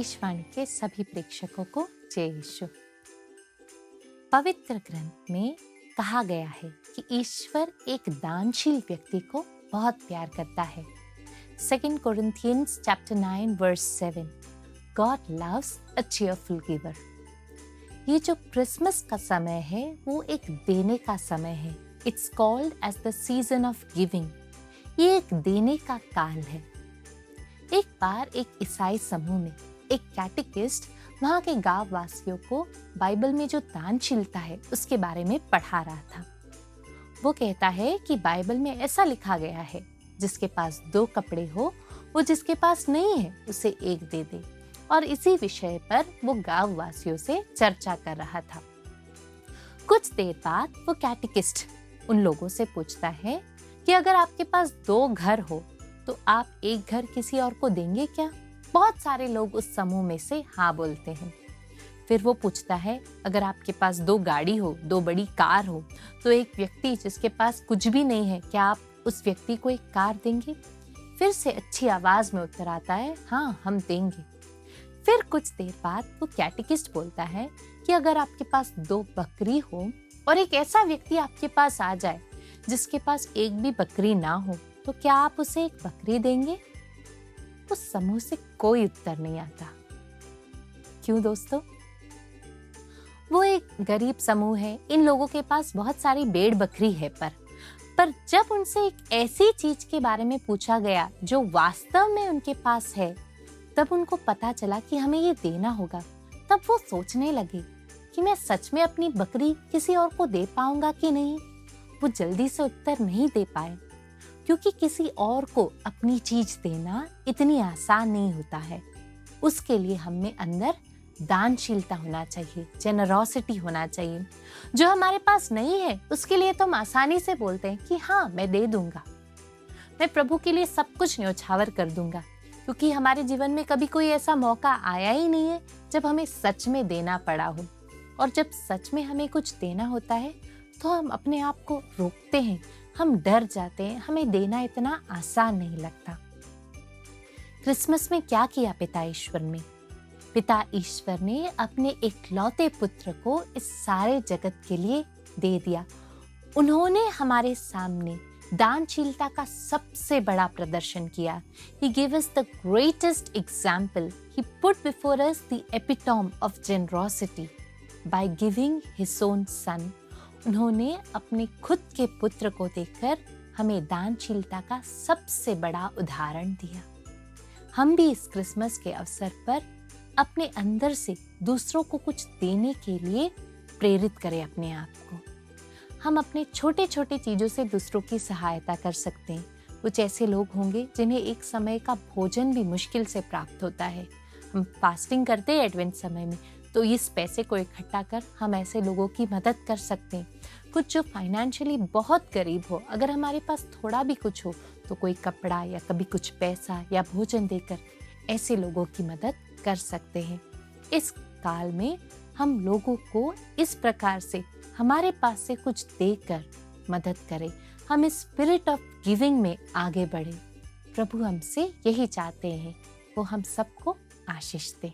आशीषवाणी के सभी प्रेक्षकों को जय यीशु। पवित्र ग्रंथ में कहा गया है कि ईश्वर एक दानशील व्यक्ति को बहुत प्यार करता है। 2 Corinthians chapter 9 verse 7 God loves a cheerful giver। ये जो क्रिसमस का समय है वो एक देने का समय है। It's called as the season of giving। ये एक देने का काल है। एक बार एक ईसाई समूह में एक कैटेकिस्ट वहाँ के गांव वासियों को बाइबल में जो दानशीलता है उसके बारे में पढ़ा रहा था। वो कहता है कि बाइबल में ऐसा लिखा गया है, जिसके पास 2 कपड़े हो वो जिसके पास नहीं है उसे एक दे दे। और इसी विषय पर वो गांव वासियों से चर्चा कर रहा था। कुछ देर बाद वो कैटेकिस्ट उन लोगों से पूछता है कि अगर आपके पास 2 घर हो तो आप एक घर किसी और को देंगे क्या? बहुत सारे लोग उस समूह में से हाँ बोलते हैं। फिर वो पूछता है, अगर आपके पास 2 गाड़ी हो, 2 बड़ी कार हो, तो एक व्यक्ति जिसके पास कुछ भी नहीं है, क्या आप उस व्यक्ति को एक कार देंगे? फिर से अच्छी आवाज में उत्तर आता है, हाँ हम देंगे। फिर कुछ देर बाद वो कैटेकिस्ट बोलता है कि अगर आपके पास 2 बकरी हो और एक ऐसा व्यक्ति आपके पास आ जाए जिसके पास एक भी बकरी ना हो, तो क्या आप उसे एक बकरी देंगे? उस समूह से कोई उत्तर नहीं आता। क्यों दोस्तों? वो एक गरीब समूह है, इन लोगों के पास बहुत सारी भेड़ बकरी है, पर जब उनसे एक ऐसी चीज के बारे में पूछा गया जो वास्तव में उनके पास है, तब उनको पता चला कि हमें ये देना होगा। तब वो सोचने लगे कि मैं सच में अपनी बकरी किसी और को दे पाऊंगा कि नहीं। वो जल्दी से उत्तर नहीं दे पाए, क्योंकि किसी और को अपनी चीज देना इतनी आसान नहीं होता है। उसके लिए हमें अंदर दानशीलता होना चाहिए, जेनरोसिटी होना चाहिए। जो हमारे पास नहीं है उसके लिए तो हम आसानी से बोलते हैं कि हाँ मैं दे दूंगा, मैं प्रभु के लिए सब कुछ न्योछावर कर दूंगा, क्योंकि हमारे जीवन में कभी कोई ऐसा मौका आया ही नहीं है जब हमें सच में देना पड़ा हो। और जब सच में हमें कुछ देना होता है तो हम अपने आप को रोकते हैं, हम डर जाते हैं, हमें देना इतना आसान नहीं लगता। क्रिसमस में क्या किया पिता ईश्वर ने? पिता ईश्वर ने अपने इकलौते पुत्र को इस सारे जगत के लिए दे दिया। उन्होंने हमारे सामने दानशीलता का सबसे बड़ा प्रदर्शन किया। He gave us the greatest example. He put before us the epitome of generosity by giving his own son. उन्होंने अपने खुद के पुत्र को देकर हमें दानशीलता का सबसे बड़ा उदाहरण दिया। हम भी इस क्रिसमस के अवसर पर अपने अंदर से दूसरों को कुछ देने के लिए प्रेरित करें अपने आप को। हम अपने छोटे छोटे चीजों से दूसरों की सहायता कर सकते हैं। कुछ ऐसे लोग होंगे जिन्हें एक समय का भोजन भी मुश्किल से प्राप्त होता है। हम फास्टिंग करते हैं एडवेंट समय में, तो इस पैसे को इकट्ठा कर हम ऐसे लोगों की मदद कर सकते हैं। कुछ जो फाइनेंशियली बहुत गरीब हो, अगर हमारे पास थोड़ा भी कुछ हो तो कोई कपड़ा या कभी कुछ पैसा या भोजन देकर ऐसे लोगों की मदद कर सकते हैं। इस काल में हम लोगों को इस प्रकार से हमारे पास से कुछ देकर मदद करें। हम इस स्पिरिट ऑफ गिविंग में आगे बढ़े। प्रभु हमसे यही चाहते हैं, वो हम सबको आशीष दे।